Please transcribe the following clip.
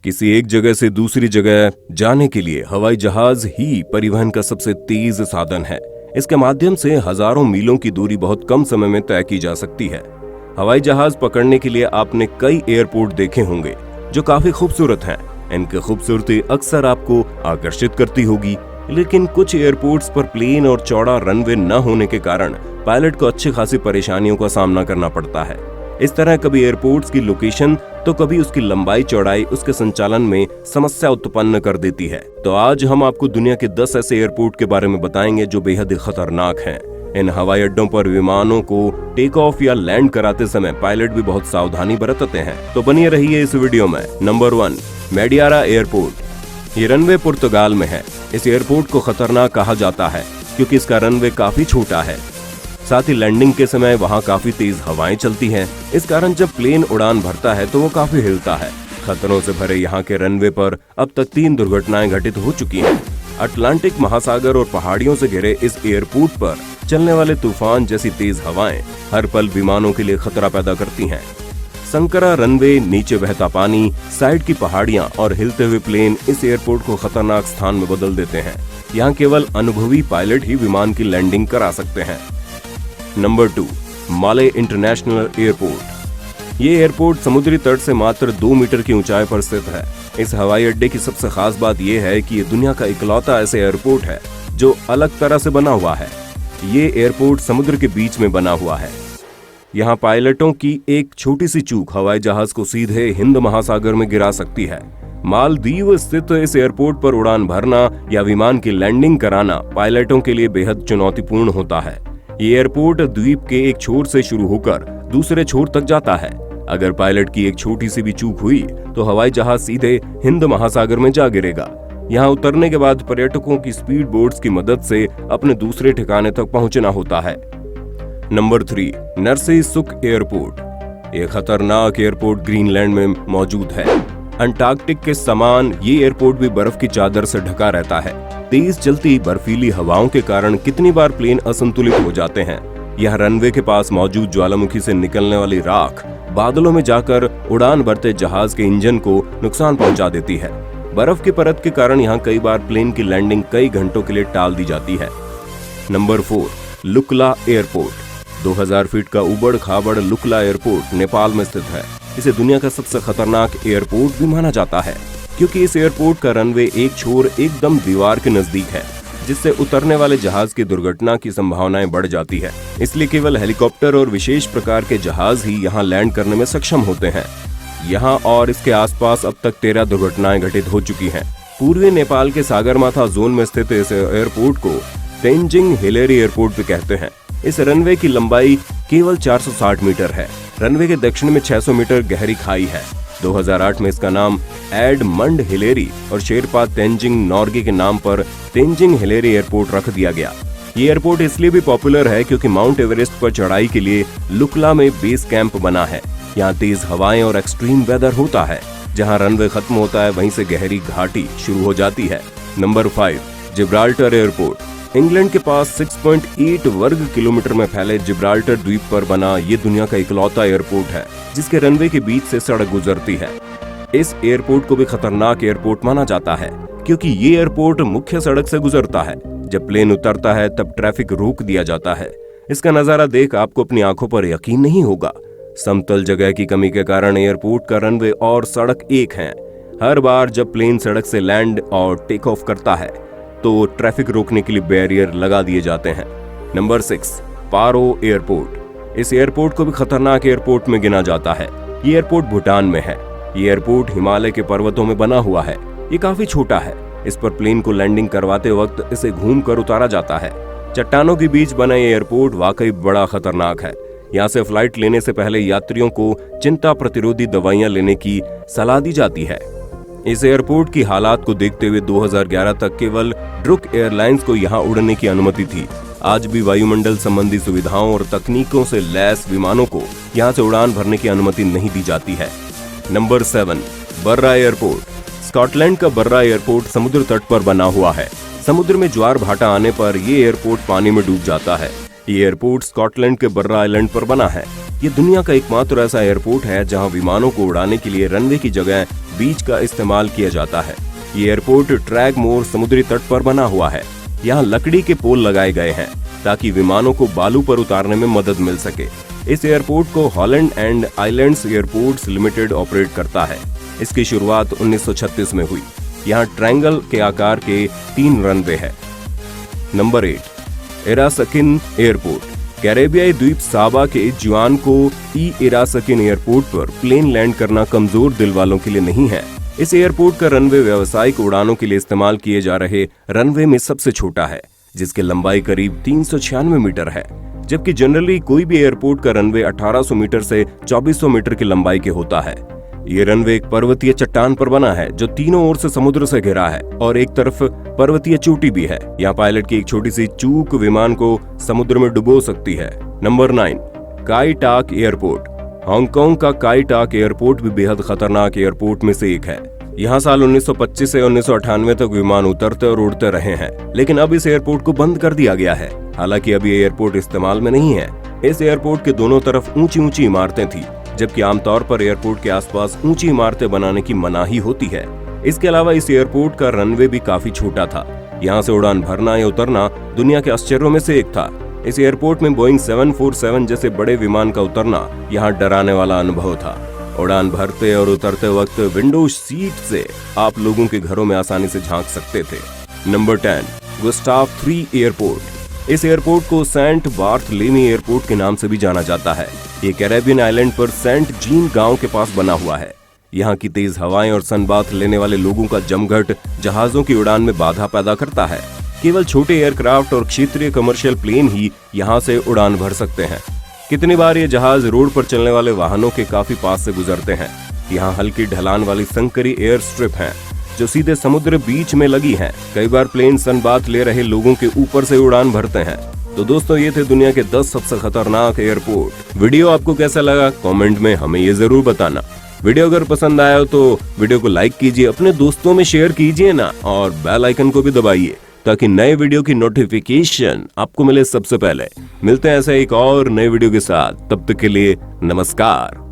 किसी एक जगह से दूसरी जगह जाने के लिए हवाई जहाज ही परिवहन का सबसे तेज साधन है। इसके माध्यम से हजारों मीलों की दूरी बहुत कम समय में तय की जा सकती है। हवाई जहाज पकड़ने के लिए आपने कई एयरपोर्ट देखे होंगे जो काफी खूबसूरत हैं। इनकी खूबसूरती अक्सर आपको आकर्षित करती होगी, लेकिन कुछ एयरपोर्ट्स पर प्लेन और चौड़ा रनवे न होने के कारण पायलट को अच्छी खासी परेशानियों का सामना करना पड़ता है। इस तरह कभी एयरपोर्ट्स की लोकेशन तो कभी उसकी लंबाई चौड़ाई उसके संचालन में समस्या उत्पन्न कर देती है। तो आज हम आपको दुनिया के 10 ऐसे एयरपोर्ट के बारे में बताएंगे जो बेहद ही खतरनाक हैं। इन हवाई अड्डों पर विमानों को टेक ऑफ या लैंड कराते समय पायलट भी बहुत सावधानी बरतते हैं। तो बनिए रहिए इस वीडियो में। Number 1, Madeira airport. ये रनवे पुर्तगाल में है। इस एयरपोर्ट को खतरनाक कहा जाता है क्योंकि इसका रनवे काफी छोटा है। साथ ही लैंडिंग के समय वहाँ काफी तेज हवाएं चलती हैं। इस कारण जब प्लेन उड़ान भरता है तो वो काफी हिलता है। खतरों से भरे यहाँ के रनवे पर अब तक 3 दुर्घटनाएं घटित हो चुकी हैं। अटलांटिक महासागर और पहाड़ियों से घिरे इस एयरपोर्ट पर चलने वाले तूफान जैसी तेज हवाएं हर पल विमानों के लिए खतरा पैदा करती हैं। संकरा रनवे, नीचे बहता पानी, साइड की पहाड़ियां और हिलते हुए प्लेन इस एयरपोर्ट को खतरनाक स्थान में बदल देते हैं। यहाँ केवल अनुभवी पायलट ही विमान की लैंडिंग करा सकते हैं। नंबर 2, माले इंटरनेशनल एयरपोर्ट। ये एयरपोर्ट समुद्री तट से मात्र 2 मीटर की ऊंचाई पर स्थित है। इस हवाई अड्डे की सबसे खास बात यह है कि ये दुनिया का इकलौता ऐसा एयरपोर्ट है जो अलग तरह से बना हुआ है। ये एयरपोर्ट समुद्र के बीच में बना हुआ है। यहाँ पायलटों की एक छोटी सी चूक हवाई जहाज को सीधे हिंद महासागर में गिरा सकती है। मालदीव स्थित इस एयरपोर्ट पर उड़ान भरना या विमान की लैंडिंग कराना पायलटों के लिए बेहद चुनौतीपूर्ण होता है। ये एयरपोर्ट द्वीप के एक छोर से शुरू होकर दूसरे छोर तक जाता है। अगर पायलट की एक छोटी सी भी चूक हुई तो हवाई जहाज सीधे हिंद महासागर में जा गिरेगा। यहाँ उतरने के बाद पर्यटकों की स्पीड बोट्स की मदद से अपने दूसरे ठिकाने तक पहुंचना होता है। नंबर 3, नरसी सुक एयरपोर्ट। ये खतरनाक एयरपोर्ट ग्रीनलैंड में मौजूद है। अंटार्कटिक के समान ये एयरपोर्ट भी बर्फ की चादर से ढका रहता है। तेज चलती बर्फीली हवाओं के कारण कितनी बार प्लेन असंतुलित हो जाते हैं। यह रनवे के पास मौजूद ज्वालामुखी से निकलने वाली राख बादलों में जाकर उड़ान भरते जहाज के इंजन को नुकसान पहुंचा देती है। बर्फ की परत के कारण यहाँ कई बार प्लेन की लैंडिंग कई घंटों के लिए टाल दी जाती है। Number 4, Lukla airport. 2000 फीट का उबड़ खाबड़ लुकला एयरपोर्ट नेपाल में स्थित है। इसे दुनिया का सबसे खतरनाक एयरपोर्ट भी माना जाता है क्योंकि इस एयरपोर्ट का रनवे एक छोर एकदम दीवार के नजदीक है, जिससे उतरने वाले जहाज की दुर्घटना की संभावनाएं बढ़ जाती है। इसलिए केवल हेलीकॉप्टर और विशेष प्रकार के जहाज ही यहाँ लैंड करने में सक्षम होते हैं। यहाँ और इसके आसपास अब तक 13 दुर्घटनाएं घटित हो चुकी हैं। पूर्वी नेपाल के सागरमाथा जोन में स्थित इस एयरपोर्ट को तेंजिंग हिलेरी एयरपोर्ट भी कहते हैं। इस रनवे की लंबाई केवल 460 मीटर है। रनवे के दक्षिण में 600 मीटर गहरी खाई है। 2008 में इसका नाम एडमंड हिलेरी और शेरपा तेंजिंग नॉर्गे के नाम पर तेंजिंग हिलेरी एयरपोर्ट रख दिया गया। ये एयरपोर्ट इसलिए भी पॉपुलर है क्योंकि माउंट एवरेस्ट पर चढ़ाई के लिए लुकला में बेस कैंप बना है। यहाँ तेज हवाएं और एक्सट्रीम वेदर होता है। जहाँ रनवे खत्म होता है वहीं से गहरी घाटी शुरू हो जाती है। Number 5, Gibraltar airport. इंग्लैंड के पास 6.8 वर्ग किलोमीटर में फैले जिब्राल्टर द्वीप पर बना ये दुनिया का इकलौता एयरपोर्ट है जिसके रनवे के बीच से सड़क गुजरती है। इस एयरपोर्ट को भी खतरनाक एयरपोर्ट माना जाता है क्योंकि ये एयरपोर्ट मुख्य सड़क से गुजरता है। जब प्लेन उतरता है तब ट्रैफिक रोक दिया जाता है। इसका नजारा देख आपको अपनी आंखों पर यकीन नहीं होगा। समतल जगह की कमी के कारण एयरपोर्ट का रनवे और सड़क एक है। हर बार जब प्लेन सड़क से लैंड और टेक ऑफ करता है तो ट्रैफिक रोकने के लिए बैरियर लगा दिए जाते हैं। नंबर 6, पारो एयरपोर्ट। इस एयरपोर्ट को भी खतरनाक एयरपोर्ट में गिना जाता है। ये एयरपोर्ट भूटान में है। ये एयरपोर्ट हिमालय के पर्वतों में बना हुआ है। ये काफी छोटा है। इस पर प्लेन को लैंडिंग करवाते वक्त इसे घूमकर उतारा जाता है। चट्टानों के बीच बना ये एयरपोर्ट वाकई बड़ा खतरनाक है। यहाँ से फ्लाइट लेने से पहले यात्रियों को चिंता प्रतिरोधी दवाइयां लेने की सलाह दी जाती है। इस एयरपोर्ट की हालात को देखते हुए 2011 तक केवल ड्रुक एयरलाइंस को यहाँ उड़ने की अनुमति थी। आज भी वायुमंडल संबंधी सुविधाओं और तकनीकों से लैस विमानों को यहाँ से उड़ान भरने की अनुमति नहीं दी जाती है। नंबर 7, बर्रा एयरपोर्ट। स्कॉटलैंड का बर्रा एयरपोर्ट समुद्र तट पर बना हुआ है। समुद्र में ज्वार भाटा आने पर ये एयरपोर्ट पानी में डूब जाता है। ये एयरपोर्ट स्कॉटलैंड के बर्रा आइलैंड पर बना है। ये दुनिया का एकमात्र ऐसा एयरपोर्ट है जहां विमानों को उड़ाने के लिए रनवे की जगह बीच का इस्तेमाल किया जाता है। ये एयरपोर्ट ट्रैगमोर समुद्री तट पर बना हुआ है। यहाँ लकड़ी के पोल लगाए गए हैं ताकि विमानों को बालू पर उतारने में मदद मिल सके। इस एयरपोर्ट को Holland and islands airports limited operate करता है। इसकी शुरुआत 1936 में हुई। यहाँ ट्रायंगल के आकार के 3 रनवे है। Number 8, इरासकिन airport. कैरेबियाई द्वीप साबा के जुआन को इरासकिन एयरपोर्ट पर प्लेन लैंड करना कमजोर दिल वालों के लिए नहीं है। इस एयरपोर्ट का रनवे व्यावसायिक उड़ानों के लिए इस्तेमाल किए जा रहे रनवे में सबसे छोटा है, जिसकी लंबाई करीब 396 मीटर है, जबकि जनरली कोई भी एयरपोर्ट का रनवे 1800 मीटर से 2400 मीटर की लंबाई के होता है। ये रनवे एक पर्वतीय चट्टान पर बना है जो तीनों ओर से समुद्र से घिरा है और एक तरफ पर्वतीय चोटी भी है। यहाँ पायलट की एक छोटी सी चूक विमान को समुद्र में डुबो सकती है। नंबर 9, काई टाक एयरपोर्ट। हांगकांग का काई टाक एयरपोर्ट भी बेहद खतरनाक एयरपोर्ट में से एक है। यहाँ साल 1925 से 1998 तक विमान उतरते और उड़ते रहे हैं, लेकिन अब इस एयरपोर्ट को बंद कर दिया गया है। हालांकि अभी एयरपोर्ट इस्तेमाल में नहीं है। इस एयरपोर्ट के दोनों तरफ ऊंची ऊंची इमारतें थी, जबकि आमतौर पर एयरपोर्ट के आसपास ऊंची इमारतें बनाने की मनाही होती है। इसके अलावा इस एयरपोर्ट का रनवे भी काफी छोटा था। यहाँ से उड़ान भरना या उतरना दुनिया के आश्चर्यों में से एक था। इस एयरपोर्ट में बोइंग 747 जैसे बड़े विमान का उतरना यहाँ डराने वाला अनुभव था। उड़ान भरते और उतरते वक्त विंडो सीट से आप लोगों के घरों में आसानी से झांक सकते थे। Number 10, गुस्टाव 3 airport. इस एयरपोर्ट को सेंट बार्थलेमी एयरपोर्ट के नाम से भी जाना जाता है। ये कैरेबियन आइलैंड पर सेंट जीन गांव के पास बना हुआ है। यहाँ की तेज हवाएं और सनबाथ लेने वाले लोगों का जमघट जहाजों की उड़ान में बाधा पैदा करता है। केवल छोटे एयरक्राफ्ट और क्षेत्रीय कमर्शियल प्लेन ही यहाँ से उड़ान भर सकते हैं। कितनी बार ये जहाज रोड पर चलने वाले वाहनों के काफी पास से गुजरते हैं। यहाँ हल्की ढलान वाली संकरी एयर स्ट्रिप है जो सीधे समुद्र बीच में लगी है। कई बार प्लेन सनबाथ ले रहे लोगों के ऊपर से उड़ान भरते हैं। तो दोस्तों, ये थे दुनिया के 10 सबसे खतरनाक एयरपोर्ट। वीडियो आपको कैसा लगा कमेंट में हमें ये जरूर बताना। वीडियो अगर पसंद आया हो तो वीडियो को लाइक कीजिए, अपने दोस्तों में शेयर कीजिए ना, और बेल आइकन को भी दबाइए ताकि नए वीडियो की नोटिफिकेशन आपको मिले सबसे पहले। मिलते हैं ऐसे एक और नए वीडियो के साथ, तब तक के लिए नमस्कार।